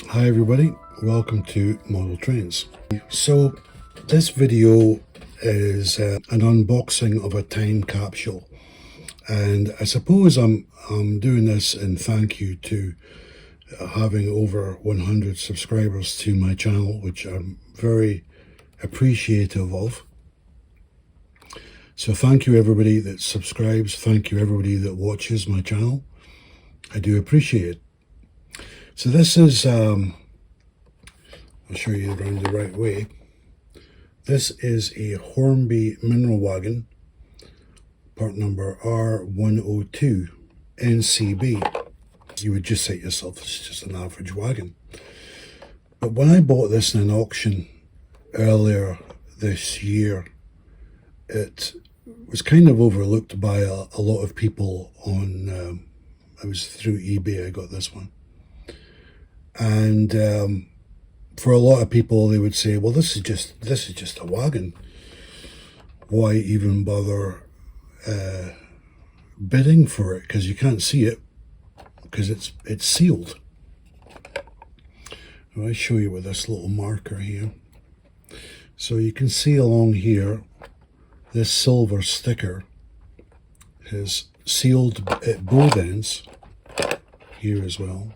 Hi everybody, welcome to Model Trains. So this video is an unboxing of a time capsule, and I suppose I'm doing this in thank you to having over 100 subscribers to my channel, which I'm very appreciative of. So thank you everybody that subscribes, thank you everybody that watches my channel. I do appreciate it. So this is I'll show you around the right way. This is a Hornby mineral wagon, part number R102 NCB. You would just say to yourself, it's just an average wagon. But when I bought this in an auction earlier this year, it was kind of overlooked by a lot of people on, it was through eBay I got this one. And for a lot of people, they would say, well, this is just a wagon. Why even bother bidding for it? Because you can't see it, because it's sealed. I'll show you with this little marker here. So you can see along here, this silver sticker is sealed at both ends, here as well.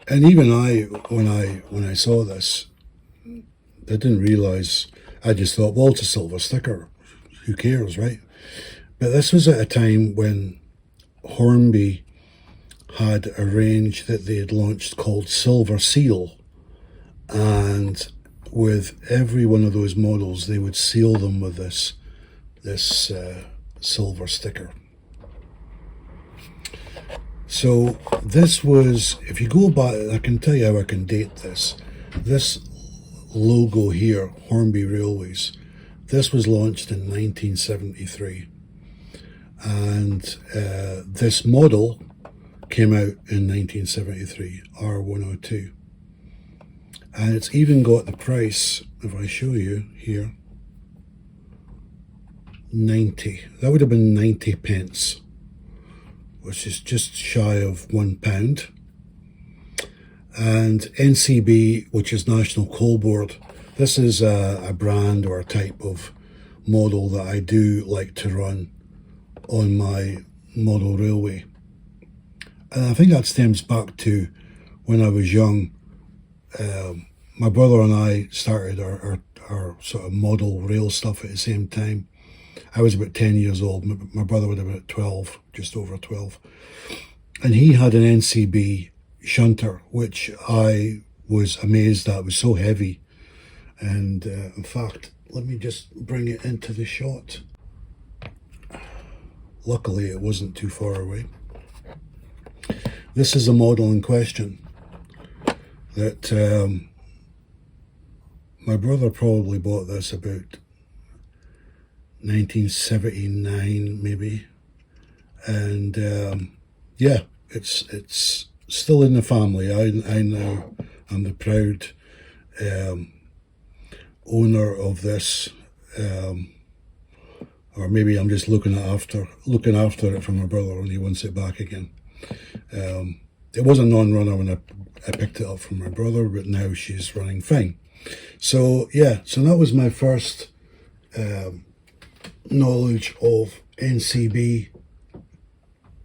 And even when I saw this, I didn't realize. I just thought, well, it's a silver sticker. Who cares, right? But this was at a time when Hornby had a range that they had launched called Silver Seal, and with every one of those models, they would seal them with this silver sticker. So this was, if you go back, I can tell you how I can date this. This logo here, Hornby Railways, this was launched in 1973. And this model came out in 1973, R102. And it's even got the price, if I show you here, 90. That would have been 90 pence. Which is just shy of £1. And NCB, which is National Coal Board, this is a brand or a type of model that I do like to run on my model railway. And I think that stems back to when I was young. My brother and I started our sort of model rail stuff at the same time. I was about 10 years old. My brother was about 12, just over 12. And he had an NCB shunter, which I was amazed at. It was so heavy. And in fact, let me just bring it into the shot. Luckily, it wasn't too far away. This is a model in question that my brother probably bought this about 1979 maybe, and yeah, it's still in the family. I now am the proud owner of this, or maybe I'm just looking after it for my brother when he wants it back again. It was a non-runner when I picked it up from my brother, but now she's running fine. So yeah, so that was my first knowledge of NCB,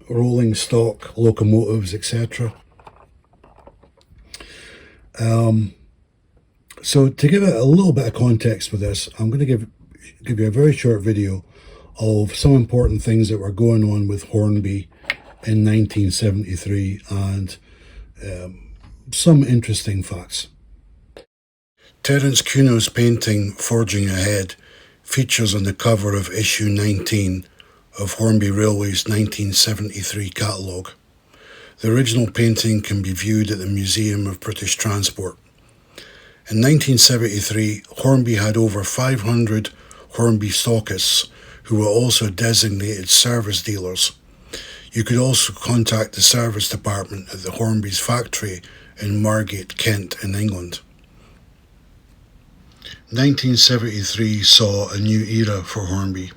rolling stock, locomotives, etc. So to give it a little bit of context with this, I'm going to give you a very short video of some important things that were going on with Hornby in 1973 and some interesting facts. Terence Cuno's painting Forging Ahead features on the cover of issue 19 of Hornby Railway's 1973 catalogue. The original painting can be viewed at the Museum of British Transport. In 1973, Hornby had over 500 Hornby stockists who were also designated service dealers. You could also contact the service department at the Hornby's factory in Margate, Kent in England. 1973 saw a new era for Hornby,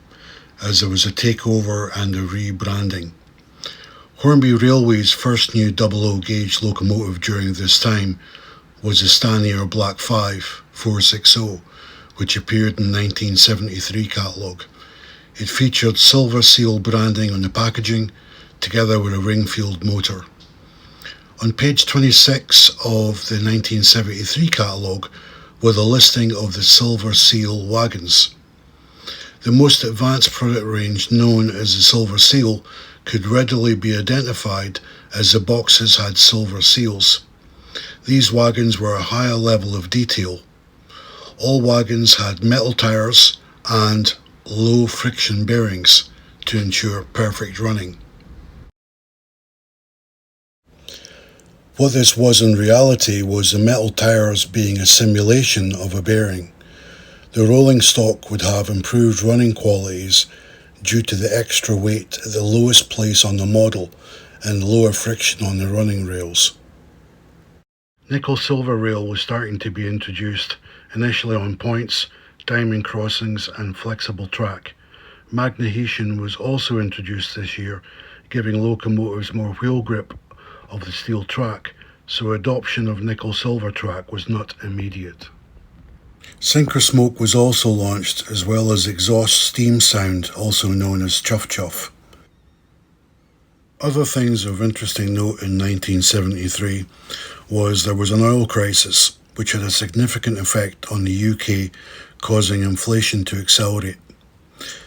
as there was a takeover and a rebranding. Hornby Railway's first new 00 gauge locomotive during this time was the Stanier Black 5 460, which appeared in the 1973 catalogue. It featured silver seal branding on the packaging, together with a ring-filled motor. On page 26 of the 1973 catalogue were the listing of the silver seal wagons. The most advanced product range, known as the Silver Seal, could readily be identified as the boxes had silver seals. These wagons were a higher level of detail. All wagons had metal tires and low friction bearings to ensure perfect running. What this was in reality was the metal tires being a simulation of a bearing. The rolling stock would have improved running qualities due to the extra weight at the lowest place on the model and lower friction on the running rails. Nickel-silver rail was starting to be introduced, initially on points, diamond crossings and flexible track. Magnesium was also introduced this year, giving locomotives more wheel grip of the steel track, so adoption of nickel-silver track was not immediate. Synchro-smoke was also launched, as well as exhaust steam sound, also known as chuff-chuff. Other things of interesting note in 1973 was there was an oil crisis, which had a significant effect on the UK, causing inflation to accelerate.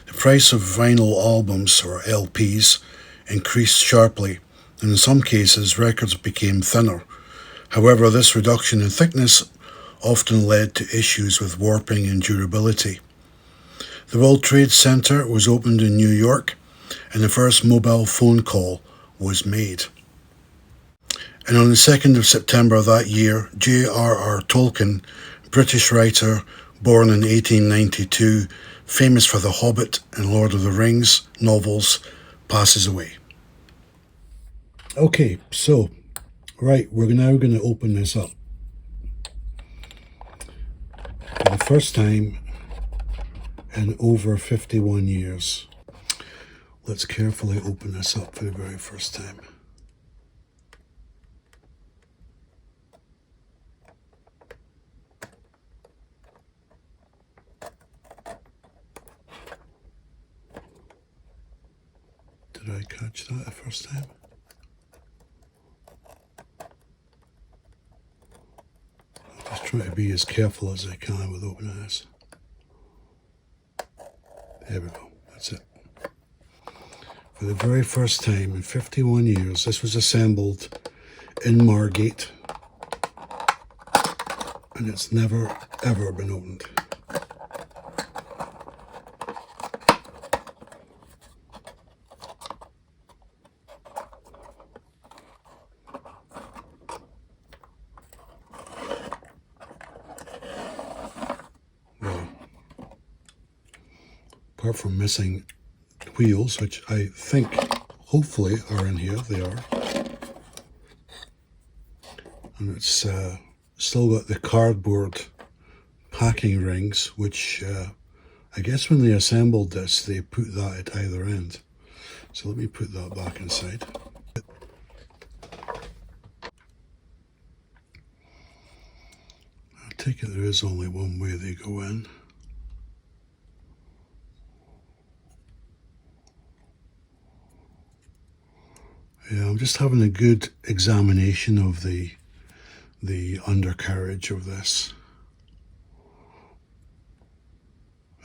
The price of vinyl albums, or LPs, increased sharply, and in some cases records became thinner. However, this reduction in thickness often led to issues with warping and durability. The World Trade Center was opened in New York, and the first mobile phone call was made. And on the 2nd of September that year, J.R.R. Tolkien, British writer born in 1892, famous for The Hobbit and Lord of the Rings novels, passes away. Okay, so, right, we're now going to open this up. For the first time in over 51 years. Let's carefully open this up for the very first time. Did I catch that the first time? I'm just trying to be as careful as I can with opening this. There we go, that's it. For the very first time in 51 years, this was assembled in Margate, and it's never ever been opened. Well, apart from missing wheels, which I think hopefully are in here, they are. And it's still got the cardboard packing rings, which I guess when they assembled this, they put that at either end. So let me put that back inside. I take it there is only one way they go in. Yeah, I'm just having a good examination of the undercarriage of this.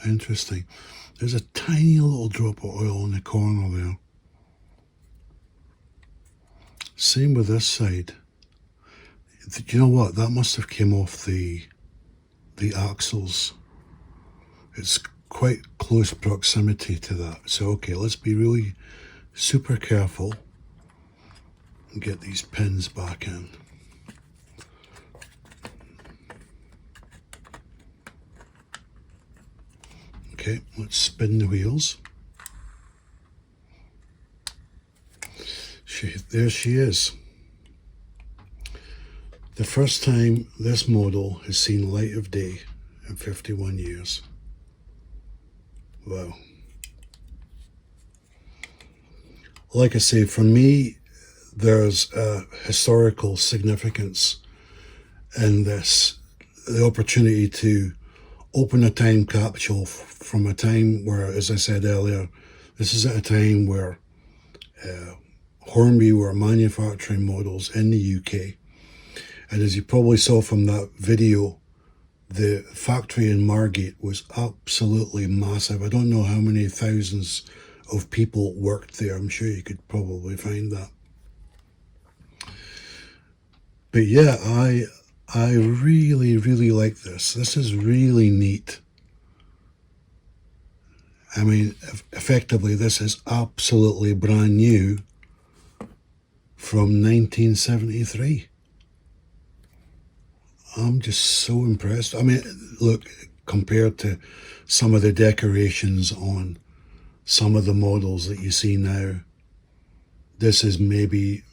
Interesting. There's a tiny little drop of oil in the corner there. Same with this side. Do you know what? That must have came off the axles. It's quite close proximity to that. So okay, let's be really super careful and get these pins back in. Okay, let's spin the wheels. There she is. The first time this model has seen light of day in 51 years. Wow. like I say, for me, there's a historical significance in this. The opportunity to open a time capsule from a time where, as I said earlier, this is at a time where Hornby were manufacturing models in the UK. And as you probably saw from that video, the factory in Margate was absolutely massive. I don't know how many thousands of people worked there. I'm sure you could probably find that. But yeah, I really, really like this. This is really neat. I mean, effectively, this is absolutely brand new from 1973. I'm just so impressed. I mean, look, compared to some of the decorations on some of the models that you see now, this is maybe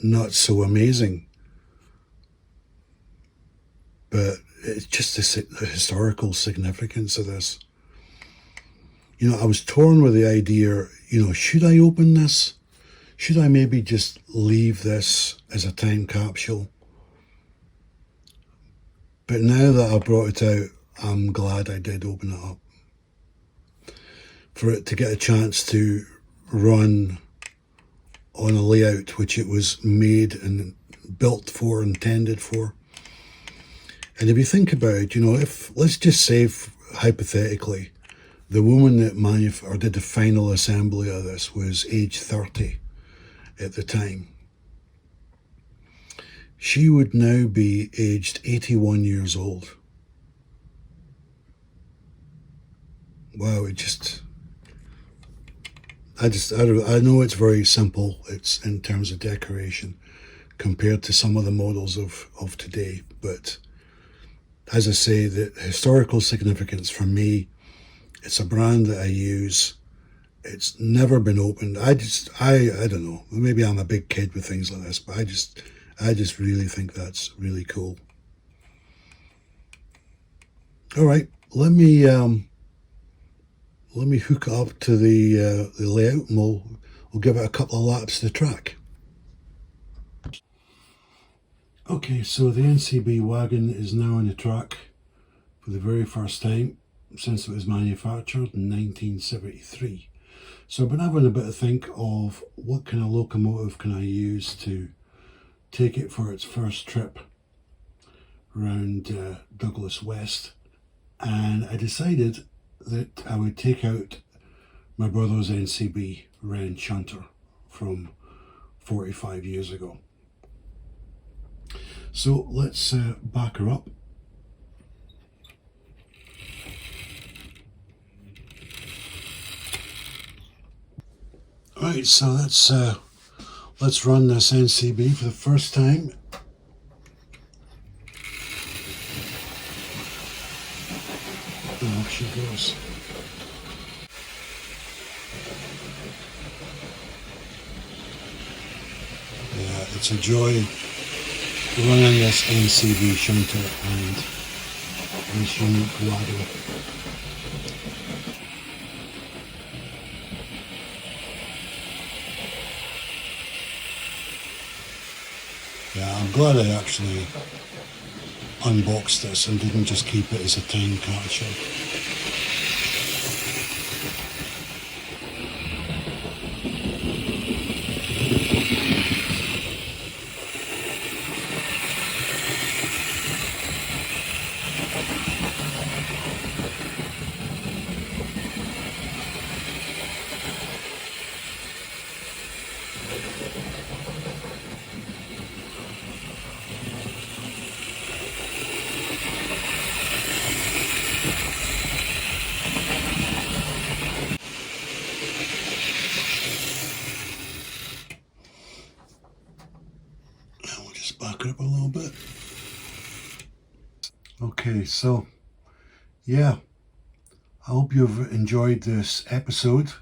not so amazing. But it's just the historical significance of this. You know, I was torn with the idea, you know, should I open this? Should I maybe just leave this as a time capsule? But now that I brought it out, I'm glad I did open it up. For it to get a chance to run on a layout which it was made and built for, intended for. And if you think about it, you know, if, let's just say, hypothetically, the woman that did the final assembly of this was age 30 at the time. She would now be aged 81 years old. Wow, I know it's very simple. It's in terms of decoration compared to some of the models of today. But as I say, the historical significance for me, it's a brand that I use. It's never been opened. I don't know. Maybe I'm a big kid with things like this, but I just really think that's really cool. All right, let me hook it up to the layout, and we'll give it a couple of laps to the track. Okay, so the NCB wagon is now on the track for the very first time since it was manufactured in 1973. So I've been having a bit of think of what kind of locomotive can I use to take it for its first trip around Douglas West, and I decided that I would take out my brother's NCB Wren Shunter from 45 years ago. So let's back her up. Right, so let's run this NCB for the first time. And off she goes. Yeah, it's a joy running this NCB shunter and this unique wagon. Yeah, I'm glad I actually unboxed this and didn't just keep it as a time capsule. Back it up a little bit. Okay, so yeah, I hope you've enjoyed this episode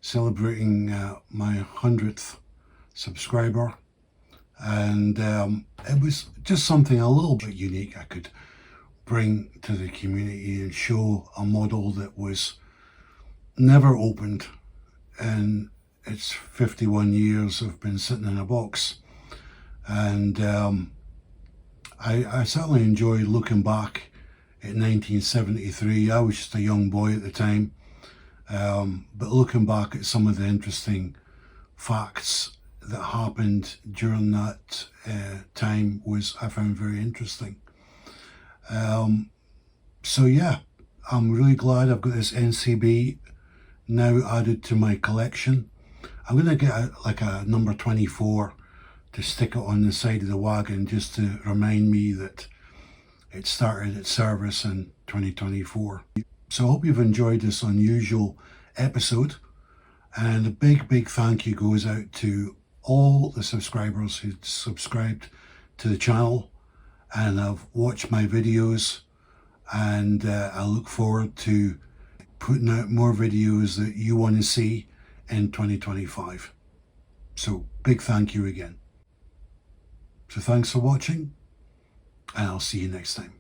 celebrating my 100th subscriber, and it was just something a little bit unique I could bring to the community and show a model that was never opened in it's 51 years of been sitting in a box. And I certainly enjoy looking back at 1973. I was just a young boy at the time, but looking back at some of the interesting facts that happened during that time I found very interesting. So yeah, I'm really glad I've got this NCB now added to my collection. I'm going to get like a number 24 to stick it on the side of the wagon, just to remind me that it started its service in 2024. So I hope you've enjoyed this unusual episode, and a big thank you goes out to all the subscribers who subscribed to the channel and have watched my videos, and I look forward to putting out more videos that you want to see in 2025. So big thank you again. So thanks for watching, and I'll see you next time.